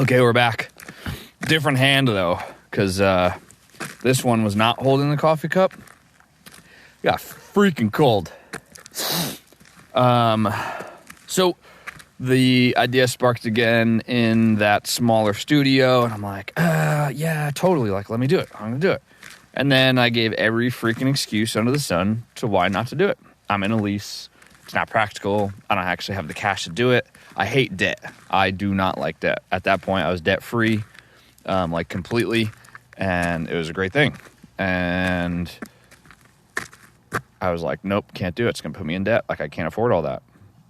Okay, we're back. Different hand, though, because this one was not holding the coffee cup. It got freaking cold. So the idea sparked again in that smaller studio, and I'm like, yeah, totally. Like, let me do it. I'm going to do it. And then I gave every freaking excuse under the sun to why not to do it. I'm in a lease. It's not practical. I don't actually have the cash to do it. I hate debt. I do not like debt. At that point, I was debt-free, like completely, and it was a great thing. And I was like, nope, can't do it. It's going to put me in debt. Like, I can't afford all that.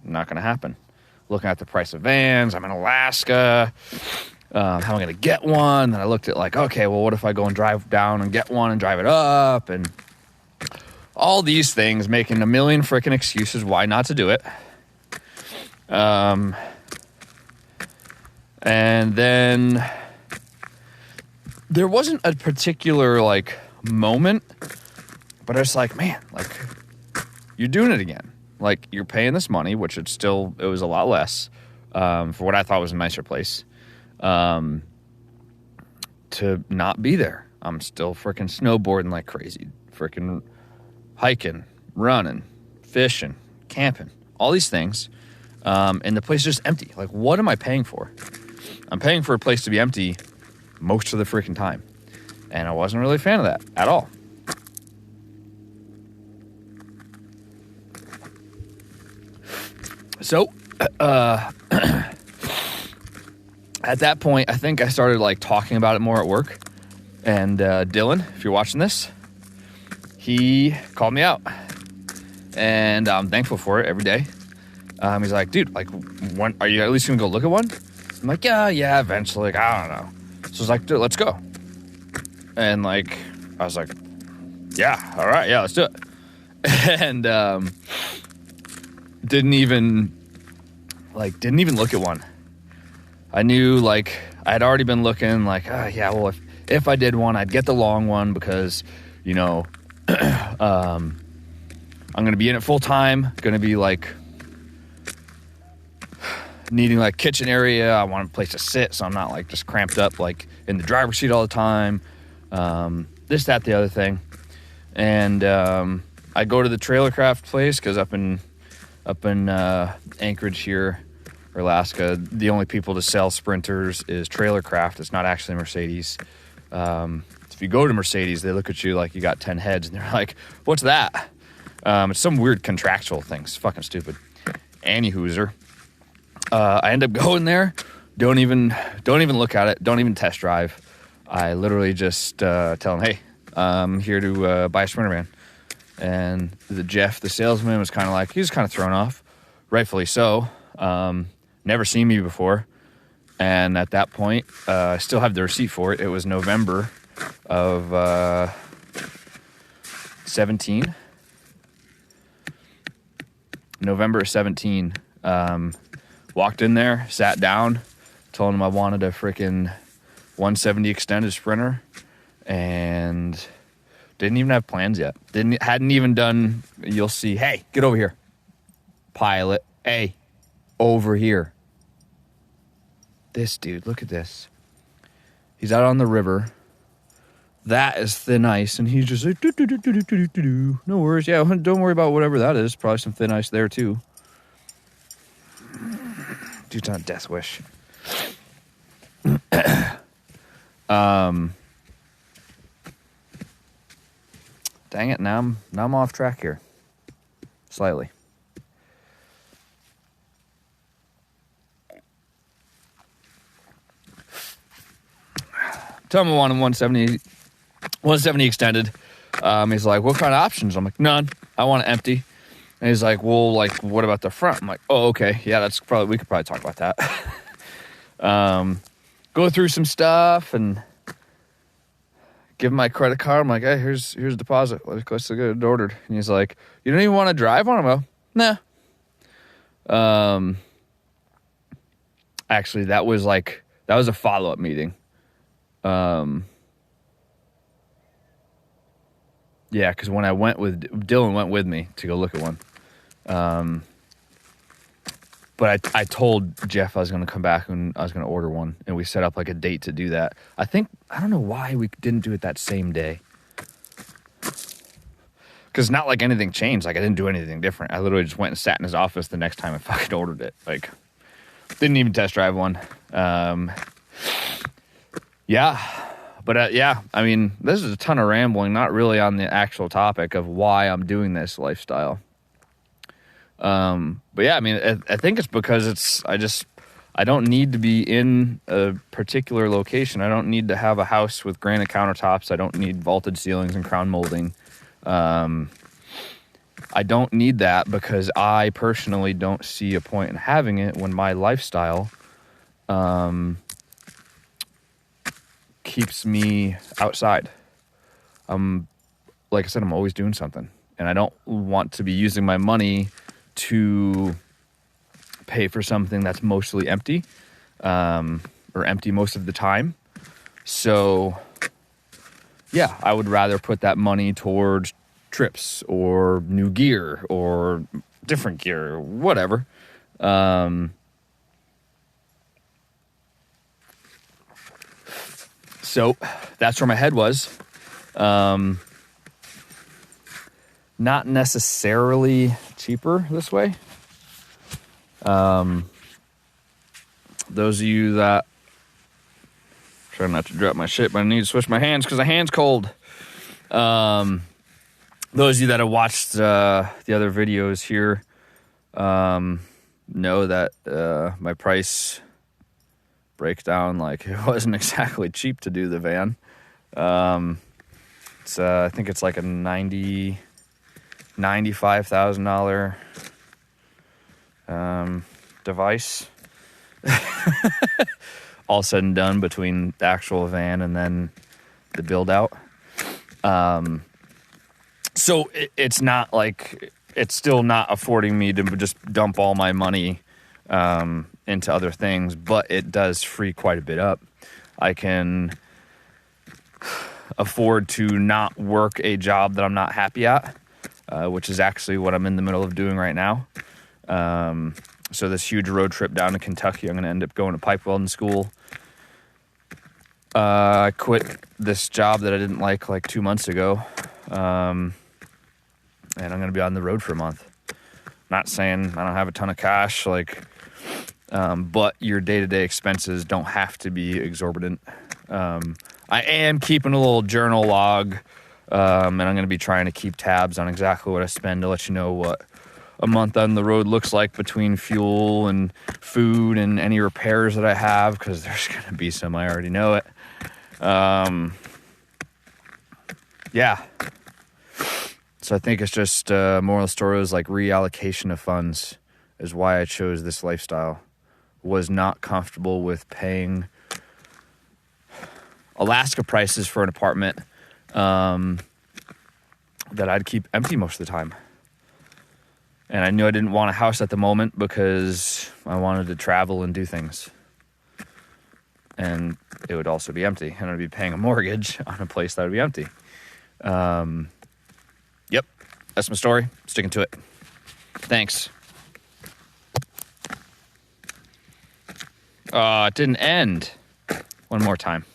Not going to happen. Looking at the price of vans. I'm in Alaska. How am I going to get one? And I looked at like, okay, well, what if I go and drive down and get one and drive it up? And all these things, making a million freaking excuses why not to do it. And then there wasn't a particular like moment, but I was like, man, like you're doing it again. Like you're paying this money, which it was a lot less for what I thought was a nicer place, to not be there. I'm still freaking snowboarding like crazy, freaking hiking, running, fishing, camping, all these things. And the place is just empty. Like, what am I paying for? I'm paying for a place to be empty most of the freaking time. And I wasn't really a fan of that at all. So, at that point, I think I started, like, talking about it more at work. And Dylan, if you're watching this, he called me out. And I'm thankful for it every day. He's like, dude, like, when, are you at least going to go look at one? I'm like, yeah, eventually. Like, I don't know. So he's like, dude, let's go. And, like, I was like, yeah, all right, yeah, let's do it. And didn't even look at one. I knew, like, I had already been looking, like, yeah, well, if I did one, I'd get the long one because, you know, I'm going to be in it full time. Going to be, like, needing, like, kitchen area. I want a place to sit so I'm not, like, just cramped up, like, in the driver's seat all the time. This, that, the other thing. And I go to the Trailer Craft place because up in Anchorage here, or Alaska, the only people to sell Sprinters is Trailer Craft. It's not actually Mercedes. If you go to Mercedes, they look at you like you got 10 heads, and they're like, what's that? It's some weird contractual thing. It's fucking stupid. Anywhooser. I end up going there. Don't even look at it. Don't even test drive. I literally just tell them, hey, I'm here to buy a Sprinter van. And Jeff, the salesman, was kind of like, he was kind of thrown off. Rightfully so. Never seen me before. And at that point, I still have the receipt for it. It was November of 17. November 17. Walked in there, sat down, told him I wanted a freaking 170 extended Sprinter, and didn't even have plans yet. Hadn't even done, you'll see, hey, get over here. Pilot, hey, over here. This dude, look at this. He's out on the river. That is thin ice, and he's just like, do. No worries. Yeah, don't worry about whatever that is. Probably some thin ice there, too. Dude's on a death wish. Dang it, now I'm off track here. Slightly. Tell him I want him 170 extended. He's like, what kind of options? I'm like, none. I want it empty. And he's like, well, like, what about the front? I'm like, oh, okay. Yeah, we could probably talk about that. Go through some stuff and give him my credit card. I'm like, hey, here's a deposit. Let's get it ordered. And he's like, you don't even want to drive one? I'm like, nah. Actually, that was a follow-up meeting. Yeah, because when Dylan went with me to go look at one. But I told Jeff I was going to come back and I was going to order one, and we set up like a date to do that. I don't know why we didn't do it that same day. Because not like anything changed. Like, I didn't do anything different. I literally just went and sat in his office the next time I fucking ordered it. Like, didn't even test drive one. Yeah. But, yeah, I mean, this is a ton of rambling, not really on the actual topic of why I'm doing this lifestyle. But, yeah, I mean, I think it's because I don't need to be in a particular location. I don't need to have a house with granite countertops. I don't need vaulted ceilings and crown molding. I don't need that because I personally don't see a point in having it when my lifestyle keeps me outside. Like I said, I'm always doing something, and I don't want to be using my money to pay for something that's mostly empty, or empty most of the time. So yeah, I would rather put that money towards trips or new gear or different gear or whatever. So that's where my head was. Not necessarily cheaper this way. Those of you that try not to drop my shit, but I need to switch my hands because my hand's cold. Those of you that have watched the other videos here know that my price breakdown, like, it wasn't exactly cheap to do the van. It's I think it's like a $95,000 device. All said and done between the actual van and then the build out. So it's not like, it's still not affording me to just dump all my money into other things, but it does free quite a bit up. I can afford to not work a job that I'm not happy at, which is actually what I'm in the middle of doing right now. So this huge road trip down to Kentucky, I'm going to end up going to pipe welding school. I quit this job that I didn't like 2 months ago. And I'm going to be on the road for a month. Not saying I don't have a ton of cash, but your day-to-day expenses don't have to be exorbitant. I am keeping a little journal log, and I'm going to be trying to keep tabs on exactly what I spend to let you know what a month on the road looks like between fuel and food and any repairs that I have, because there's going to be some. I already know it. Yeah. So I think it's just moral of the story is like reallocation of funds is why I chose this lifestyle. Was not comfortable with paying Alaska prices for an apartment that I'd keep empty most of the time. And I knew I didn't want a house at the moment because I wanted to travel and do things. And it would also be empty. And I'd be paying a mortgage on a place that would be empty. Yep, that's my story. Sticking to it. Thanks. It didn't end. One more time.